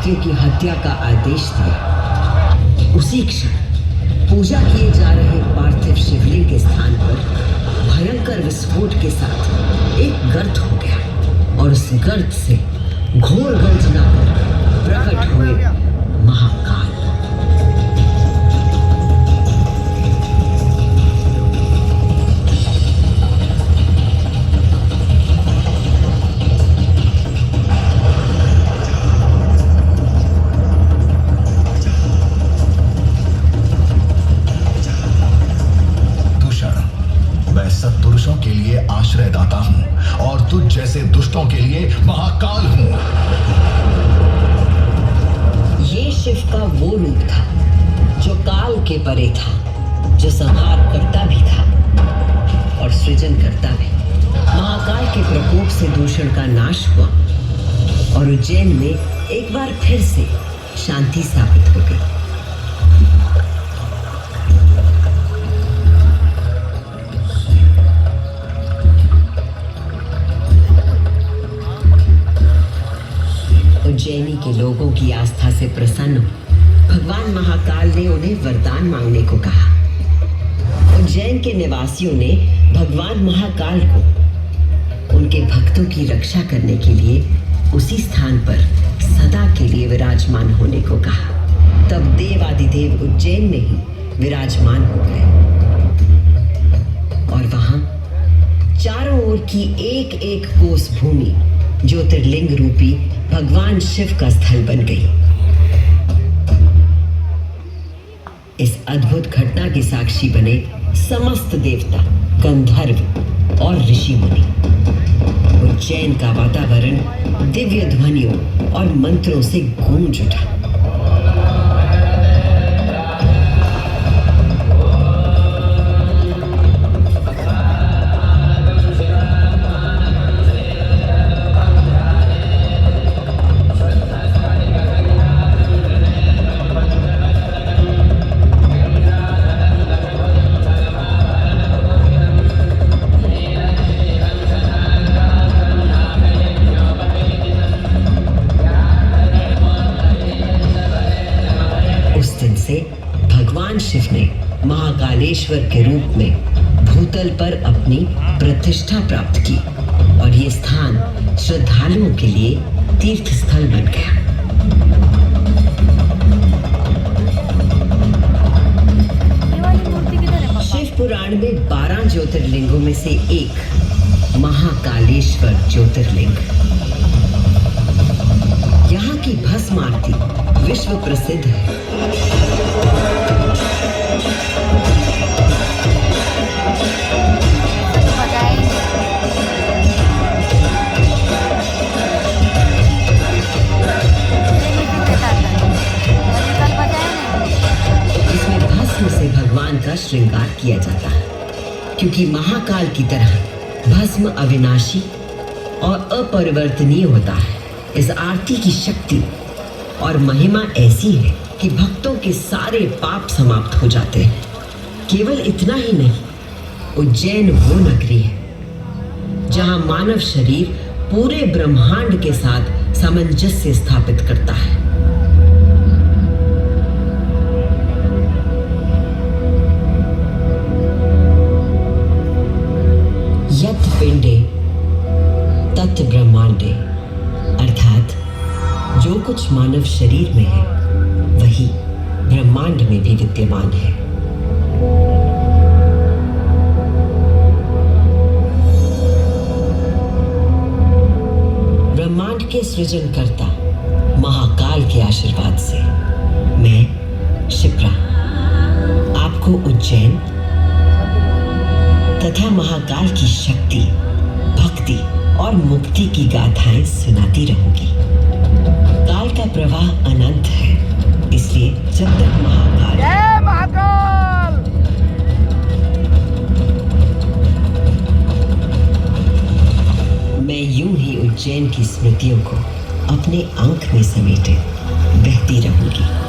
भारतीयों की हत्या का आदेश दिया। उसी क्षण पूजा किए जा रहे पार्थिव शिवलिंग के स्थान पर भयंकर विस्फोट के साथ एक गर्त हो गया और उस गर्त से घोर गर्जना कर प्रकट हुए महाकाल। सत्पुरुषों के लिए आश्रयदाता हूं और तुझ जैसे दुष्टों के लिए महाकाल हूं। ये शिव का वो रूप था जो काल के परे था, जो संहार करता भी था और सृजन करता भी। महाकाल के प्रकोप से दूषण का नाश हुआ और उज्जैन में एक बार फिर से शांति स्थापित हो गई। उज्जैनी के लोगों की आस्था से प्रसन्न भगवान महाकाल ने उन्हें वरदान मांगने को कहा। उज्जैन के निवासियों ने भगवान महाकाल को उनके भक्तों की रक्षा करने के लिए उसी स्थान पर सदा के लिए विराजमान होने को कहा। तब देवादिदेव उज्जैन में ही विराजमान हो गए और वहां चारों ओर की एक एक कोस भूमि ज्योतिर्लिंग रूपी भगवान शिव का स्थल बन गई। इस अद्भुत घटना के साक्षी बने समस्त देवता, गंधर्व और ऋषि मुनि। उज्जैन का वातावरण दिव्य ध्वनियों और मंत्रों से गूंज उठा। भगवान शिव ने महाकालेश्वर के रूप में भूतल पर अपनी प्रतिष्ठा प्राप्त की और ये स्थान श्रद्धालुओं के लिए तीर्थ स्थल बन गया। शिव पुराण में 12 ज्योतिर्लिंगों में से एक महाकालेश्वर ज्योतिर्लिंग। यहाँ की भस्म आरती विश्व प्रसिद्ध है। इसमें भस्म से भगवान का श्रृंगार किया जाता है, क्योंकि महाकाल की तरह भस्म अविनाशी और अपरिवर्तनीय होता है। इस आरती की शक्ति और महिमा ऐसी है कि भक्तों के सारे पाप समाप्त हो जाते हैं। केवल इतना ही नहीं, उज्जैन वो नगरी है जहां मानव शरीर पूरे ब्रह्मांड के साथ सामंजस्य स्थापित करता है। यत् पिंडे तत् ब्रह्मांडे, अर्थात जो कुछ मानव शरीर में है वही ब्रह्मांड में भी विद्यमान है। ब्रह्मांड के सृजनकर्ता महाकाल के आशीर्वाद से मैं शिप्रा आपको उज्जैन तथा महाकाल की शक्ति, भक्ति और मुक्ति की गाथाएं सुनाती रहूंगी। काल का प्रवाह अनंत है, इसलिए जब तक महाकाल मैं यूं ही उज्जैन की स्मृतियों को अपने आंख में समेटे बहती रहूंगी।